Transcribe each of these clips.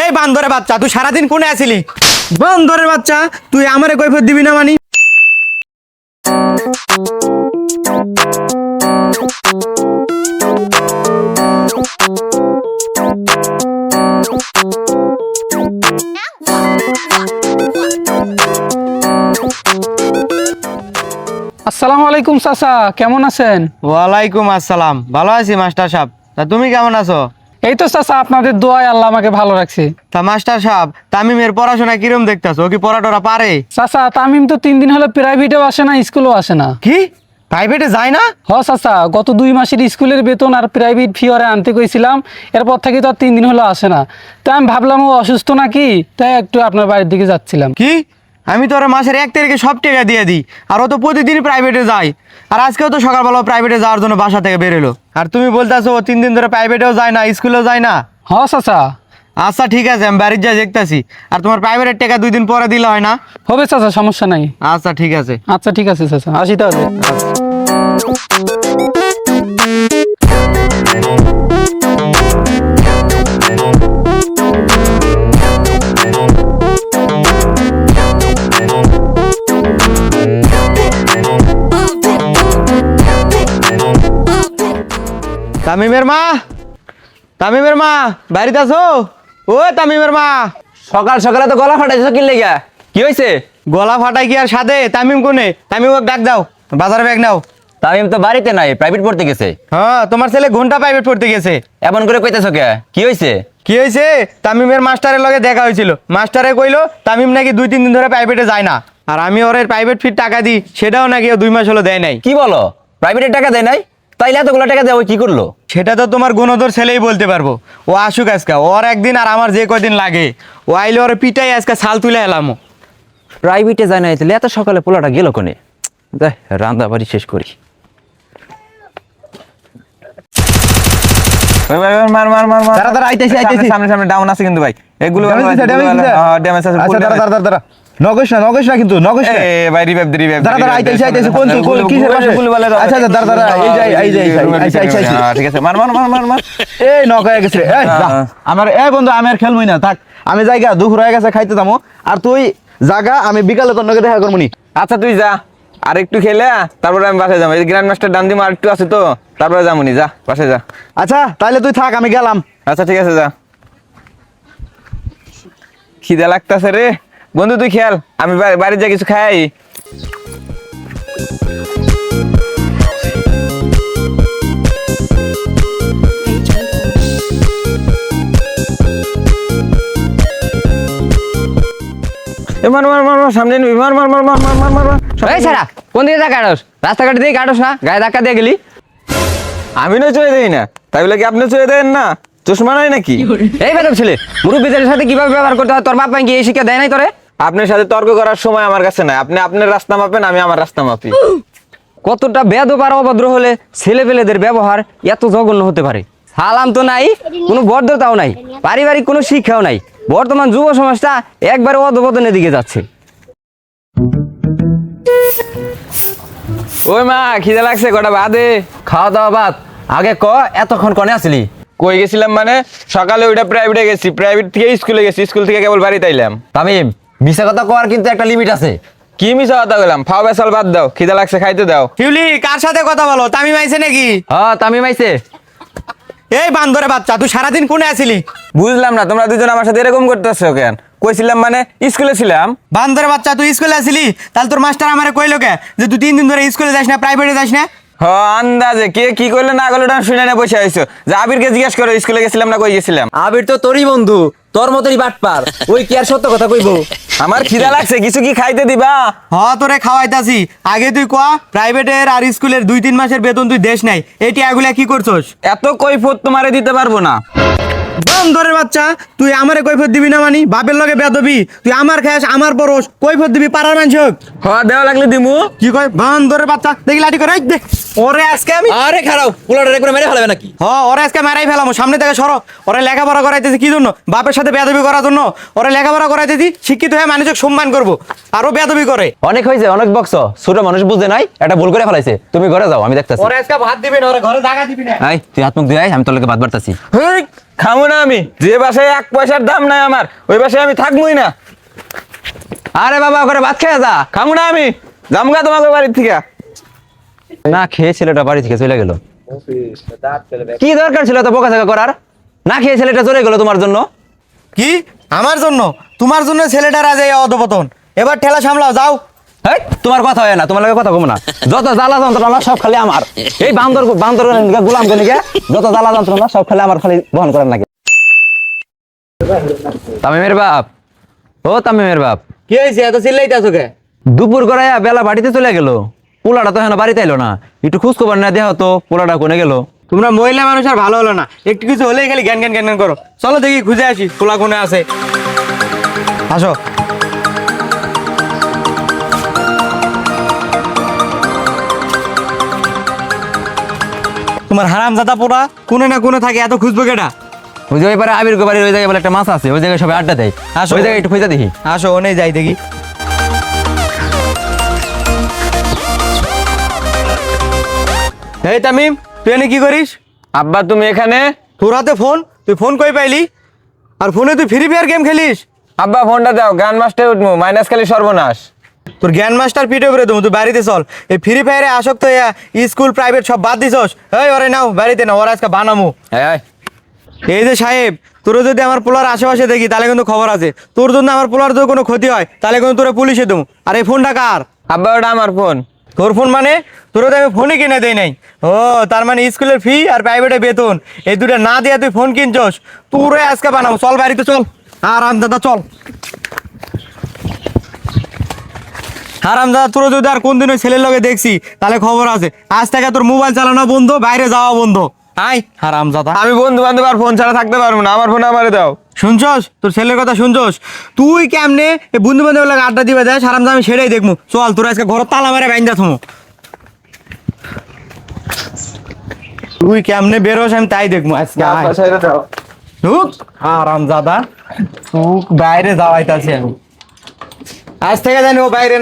এই বান্দরের বাচ্চা, তুই সারাদিন কোনে আছিলি? বান্দরের বাচ্চা, তুই আমারে কৈফিয়ত দিবি না মানি? আসসালামু আলাইকুম চাচা, কেমন আছেন? ওয়ালাইকুম আসসালাম, ভালো আছি মাস্টার সাহেব। তা তুমি কেমন আছো? এই তো চাচা, আপনাদের দোয়ায় আল্লাহ আমাকে ভালো রাখছে। তা মাস্টার সাহেব, তামিমের পড়াশোনা কিরম দেখতাছো? ও কি পড়াটোরা পারে? চাচা, তামিম তো 3 দিন হলো প্রাইভেটেও আসে না, স্কুলেও আসে না। কি প্রাইভেটে যায় না? হ চাচা, গত 2 মাসের স্কুলের বেতন আর প্রাইভেট ফি ওরে আনতে কইছিলাম, এরপর থেকে তো আর 3 দিন হলো আসে না। তাই আমি ভাবলাম ও অসুস্থ নাকি, তাই একটু আপনার বাড়ির দিকে যাচ্ছিলাম। কি আমি তো ওরা মাসের 1 তারিখে সব টাকা দিয়ে দিই, আর ও তো প্রতিদিনই প্রাইভেটে যায়। আর আজকেও তো সকালবেলা প্রাইভেটে যাওয়ার জন্য বাসা থেকে বেরোলো, আর তুমি বলতেছো ও 3 দিন ধরে প্রাইভেটেও যায় না, স্কুলেও যায় না? হ চাচা। আচ্ছা ঠিক আছে, আমি বাড়ির যাই দেখতেছি। আর তোমার প্রাইভেটের টাকা 2 দিন পরে দিলে হয় না? হবে চাচা, সমস্যা নাই। আচ্ছা ঠিক আছে। আচ্ছা ঠিক আছে চাচা, আসি তাহলে। তামিমের মা, তামিমের মা, বাড়িতে আছো? ও তামিমের মা। সকাল সকালে তো গলা ফাটাইছো কি লেগা? কি হইছে? গলা ফাটাই কি আর সাথে? তামিম কোনে? তামিম ওকে ডাক দাও, বাজারে ব্যাগ নাও। তামিম তো বাড়িতে নাই, প্রাইভেট পড়তে গেছে। হ্যাঁ, তোমার ছেলে ঘন্টা প্রাইভেট পড়তে গেছে। এমন করে কইতেছো কে? কি হইছে? কি হয়েছে? তামিমের মাস্টারের লগে দেখা হয়েছিল, মাস্টারে কইলো তামিম নাকি 2-3 দিন ধরে প্রাইভেটে যায় না। আর আমি ওর প্রাইভেট ফির টাকা দিই, সেটাও নাকি ও 2 মাস হলো দেয় নাই। কি বলো? প্রাইভেটের টাকা দেয় নাই? তাইলে এতগুলো টাকা দেয় ওই কি করলো? সেটা তো তোমার গুণধর ছেলেই বলতে পারবো। ও আসুক আজকে, ওর একদিন আর আমার যে কয়দিন লাগে। ও আইলে ওর পিটাই আজকে ছাল তুলে এলাম। প্রাইভেটে যায় নাই, তাহলে এত সকালে পোলাটা গেল কোনে? দেখ রান্না বাড়ি শেষ করি। মার মার মার মার দাঁড়া, দাঁড়া, আইতাছি, আইতাছি। সামনে সামনে ডাউন আছে কিন্তু ভাই, এগুলো Damage দিছে, damage দিছে। ড্যামেজ আছে। আচ্ছা দাঁড়া দাঁড়া, নগস না কিন্তু নগস না। এ ভাই রিভাইভ রিভাইভ দাঁড়া দাঁড়া, আইতাছি কোন তুই কোন কিসের পাশে? আচ্ছা আচ্ছা, দাঁড়া দাঁড়া, এই যাই আচ্ছা। ঠিক আছে, মার মার মার মার মার। এই নক হয়ে গেছে রে। এই যা, আমার বন্ধু, আমি আর খেলবই না, থাক। আমি জায়গা দুপুর হয়ে গেছে, খাইতে যাবো। আর তুই জাগা, আমি বিকালে তোর নগে দেখা করবো নি। আচ্ছা তুই যা, আর একটু খেলে তারপরে আমি বাসায় যাবো। এই গ্র্যান্ড মাস্টার ডান দিমা আর একটু আছে তো, তারপরে যাবো নি। যা বাসায় যা। আচ্ছা তাহলে তুই থাক, আমি গেলাম। আচ্ছা ঠিক আছে, যা। খিদে লাগতাছে রে বন্ধু, তুই খেয়াল, আমি বাড়ি যা কিছু খাই। মার মার মার মার, সামনে নিবি, মার মার মার মার মার মার মার মার। এই ছাড়া, কোন দিকে যা কাটস? রাস্তাঘাট দিয়ে কাটস না, গায়ে ধাক্কা দিয়ে গেলি। আমি না চলে দেই না, তাই বলে কি আপনি চলে দেন না? চশমা নাই নাকি? এই বেদব ছেলে, মুরব্বীদের সাথে কিভাবে ব্যবহার করতে হয় তোর বাপ কি এই শিক্ষা দেয় নাই তোরে? আপনার সাথে তর্ক করার সময় আমার কাছে নাই। আপনি আপনার রাস্তা মাপেন, আমি আমার রাস্তা মাপি। কতটা বেয়াদব আর অভদ্র হলে ছেলেপেলেদের ব্যবহার এত জঘন্য হতে পারে? সালাম তো নাই, কোনো ভদ্রতাও নাই, পারিবারিক কোনো শিক্ষাও নাই। বর্তমান যুব সমাজটা একবারে অধপতনের দিকে যাচ্ছে। ওই মা, খিদে লাগছে, কটা বাদে। খাওয়া দাওয়া বাদ, আগে ক এতক্ষণ কনে আসলি? কই গেছিলাম মানে? সকালে ওইটা প্রাইভেটে গেছি, প্রাইভেট থেকে স্কুলে গেছি, স্কুল থেকে কেবল বাড়িতে আইলাম। তামিম, মিশা কথা কওয়ার কিন্তু একটা লিমিট আছে। কি মিছা কথা বললাম? ফাও বেসাল বাদ দাও, খিদে লাগছে খাইতে দাও। শিউলি, কার সাথে কথা বলো? তামিম আইছে নাকি? হ্যাঁ তামিম আইছে। এই বান্দরের বাচ্চা, তুই সারাদিন কোনে আছিলি? বুঝলাম না, তোমরা দুজন আমার সাথে এরকম করতেছো কেন? কইছিলাম মানে স্কুলে ছিলাম। বান্দরের বাচ্চা, তুই স্কুলে আসিলি? তাহলে তোর মাস্টার আমারে কইলো কে যে তুই 3 দিন ধরে স্কুলে যাস না, প্রাইভেটে যাস না? হ, আন্দাজে কে কি করলে না করলে ওটা শুনে না বসে আইছো। যে আবিরকে জিজ্ঞেস করো স্কুলে গেছিলাম না কই গেছিলাম। আবির তো তোরই বন্ধু, তোর মতোই বাটপার, ওই কি আর সত্য কথা কইবো? আমার খিদা লাগছে, কিছু কি খাইতে দিবা? তোরে খাওয়াইতাছি। আগে তুই কয়া, প্রাইভেটের আর স্কুলের 2-3 মাসের বেতন তুই দেশ নাই, এটি এগুলা কি করছস? এত কৈফত তোমারে দিতে পারবো না। বান্দরের বাচ্চা, তুই আমারে কৈফত দিবি না মানি? বাপের লগে বেদবি, তুই আমার খাস আমার পরশ, কৈফত দিবি পাড়ার মানুষক? হ, দেওয়া লাগলে দিমু। কি কয় বান্দরের বাচ্চা? দেখি লাঠি করে, এই দে ওরে আজকে আমি। আরে খারাপ, পোলাটা একবার মেরে ফেলাবে নাকি? ওরে আজকে মারাই ফেলাম, সামনে থেকে সরো। ওরে লেখাপড়া করাইতেছি কি জন্য? বাপের সাথে বেয়াদবি করার জন্য। ওরে লেখাপড়া করাইতেছি, শিক্ষিত হয়ে মানুষকে সম্মান করবো, আরো বেয়াদবি করে। অনেক হয়েছে, অনেক বকছো, ছোট মানুষ বুঝে নাই, এটা ভুল করে ফেলাইছে। তুমি ঘরে যাও, আমি দেখতেছি। ওরে আজকে ভাত দিবি না, ওরে ঘরে জায়গা দিবি না। আই তুই হাত মুখ দিয়ে আয়, আমি তোর লগে ভাত বাড়তাছি। হেই, খামো না আমি। আমি, যে বাসায় 1 পয়সার দাম নাই আমার ওই বাসায় আমি থাকবোই না। আরে বাবা করে ভাত খেয়ে যা। খামু না আমি, জামগা তোমাকে বাড়ির থেকে। না খেয়ে ছেলেটা বাড়ি থেকে চলে গেল। কি দরকার ছিল তো বকাঝকা করার? না খেয়ে ছেলেটা চলে গেল তোমার জন্য। কি আমার জন্য? তোমার জন্য ছেলেটার আজ এই অধপতন। এবার ঠেলা সামলাও, যাও। এই তোমার কথা হয় না, তোমার লগে কথা কম না। যত জ্বালা যন্ত্রণা সব খালি আমার। এই বান্দর গোলাম গনিকে যত জ্বালা যন্ত্রণা সব খালি আমার, খালি বহন করার নাকি। তামিমের বাপ, ও তামিমের বাপ, কি হয়েছে এত চিল্লাইতেছো কে? দুপুর করাইয়া বেলা বাড়িতে চলে গেল। পোলাটা তো এখন বাড়িতে এলো না। একটু খোঁজ খবর না দেওয়া তো পোলাটা কোনে গেল। তোমরা মহিলা মানুষ আর ভালো হলো না, একটু কিছু হলেই খালি জ্ঞান জ্ঞান জ্ঞান জ্ঞান করো। চলো দেখি খুঁজে আসি পোলা কোনে আছে। আসো। তোমার হারামজাদা পোড়া কোনে না কোনে থাকে, এত খুঁজবো কেটা? ওই যে ওই পারে আবির গোবারের ওই জায়গায় বলে একটা মাছ আছে, ওই জায়গায় সবাই আড্ডা দেয়। আসো। ওই জায়গায় একটু খুঁজে দেখি। আসো ওনে যাই দেখি। এই তামিম, তুই এনে কি করিস? আব্বা তুমি এখানে? তোর হাতে ফোন, তুই ফোন কই পাইলি? আর ফোনে তুই ফ্রি ফায়ার গেম খেলিস? আব্বা ফোনটা দাও, গান মাস্টারে উঠবো, মাইনাস খালি সর্বনাশ। তোর জ্ঞান মাস্টার পিঠে করে দেবো, তুই বাড়িতে চল। এই ফ্রি ফায়ারে আসক্ত হইয়া স্কুল প্রাইভেট সব বাদ দিছস। এই ওরে নাও বাড়িতে নাও, ওরা আজকে বানামু। এই এই যে সাহেব, তোর যদি আমার পোলার আশেপাশে দেখি তাহলে কিন্তু খবর আছে। তোর জন্য আমার পোলার যদি কোনো ক্ষতি হয় তাহলে কিন্তু তোরা পুলিশে দেবো। আর এই ফোনটা কার? আব্বা ওটা আমার ফোন। তোর ফোন মানে? তোর তো আমি ফোনই কিনে দেই নাই। ও তার মানে স্কুলের ফি আর প্রাইভেটে বেতন এই দুটো না দিয়ে তুই ফোন কিনছস। তোরে আজকে বানাবো, চল বাড়িতে চল। আরাম দাদা চল। হারাম দাদা, তোর যদি আর কোনদিন ওই ছেলের লগে দেখছি তাহলে খবর আছে। আজ থেকে তোর মোবাইল চালানো বন্ধ, বাইরে যাওয়া বন্ধ। আয় হারাম দাদা। আমি বন্ধু বান্ধব আর ফোন ছাড়া থাকতে পারবো না, আমার ফোন আমারে দাও। শুনছস? তোর ছেলের কথা শুনছস? তুই কেমনে এই বন্ধু বান্ধবের লাগে আড্ডা দিবে দেয় হারাম দাদা, আমি সেটাই দেখবো। চল তোর আজকে ঘর তালা মারে বাইন্দা থমো। তুই কেমনে বেরোস আমি তাই দেখবো আজকে। আয়। ঢুক আরাম দাদা, তুই বাইরে যাওয়াইতাছি আমি। আজ থেকে জানি ও বাইরে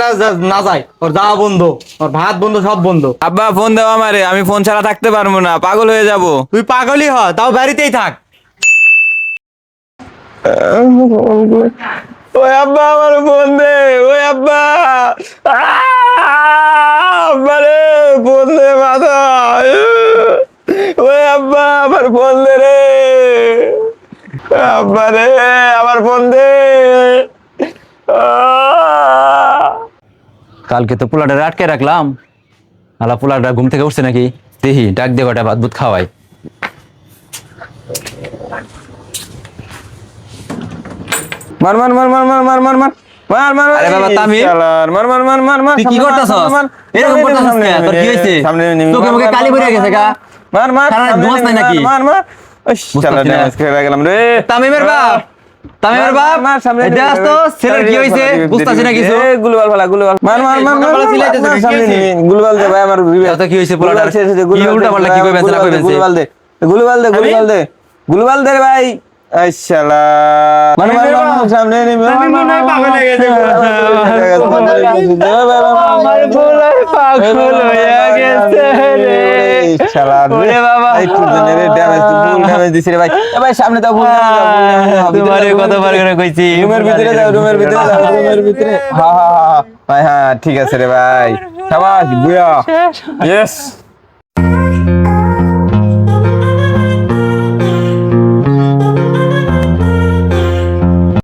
না যায়, ওর যাওয়া বন্ধ, ওর ভাত বন্ধ, সব বন্ধ। আব্বা ফোন দাও আমারে, আমি ফোন ছাড়া থাকতে পারবো না, পাগল হয়ে যাব। তুই পাগলই হ, তাও বাড়িতেই থাক। ওই আব্বা আমার ফোন দে, ওই আব্বা। আব্বা রে ফোন দে মাথা। ওই আব্বা আমার ফোন দে রে। আব্বা রে আমার ফোন দে। কালকে তো পোলাটা আটকে রাখলাম। আলা পোলাটা ঘুম থেকে উঠছে নাকি দেখি, ডাক দিয়ে কটা ভাত বুত খাওয়াই। মার মার মার মার মার মার মার মার মার মার। আরে বাবা তামিম, মার মার মার মার মার। তুই কি করতেছস? এরকম করতেছস কেন? তোর কি হইছে? তোকে মুখে কালি পড়ে গেছে গা? মার মার। সারা রাত ঘুমাস নাই নাকি? মার মার। শালা বুঝতেছি না। ড্যামেজ খেয়ে গেলাম রে। তামিমের বাপ, তামিমের বাপ, মার সামনে। এই দেখ তো ছেলের কি হইছে? বুঝতাছি না কিছু। গুলবাল ফালা গুলবাল। মার মার মার মার। চিল্লাইতেছে, কি সামনে হইছে? গুলবাল দে ভাই আমার। এত কি হইছে পোলাটার? কি উল্টাপাল্টা কি কইবেন না কইবেন? গুলবাল দে গুলবাল দে গুলবাল দে গুলবাল দে রে ভাই। এই শালা মার মার মার সামনে নে। তামিম মনে হয় পাগল হয়ে গেছে। আমার ভোলায় পাগল হয়ে গেছে রে। শালা ওরে বাবা। এই তুই রে ড্যামেজ ফুল ড্যামেজ দিছিস রে ভাই। এ ভাই সামনে দাও ফুল তোমারে কতবার করে কইছি রুমের ভিতরে যাও, রুমের ভিতরে যাও, রুমের ভিতরে। হ্যাঁ হ্যাঁ হ্যাঁ ভাই, হ্যাঁ ঠিক আছে রে ভাই। শাবাশ বুয়া। ইয়েস।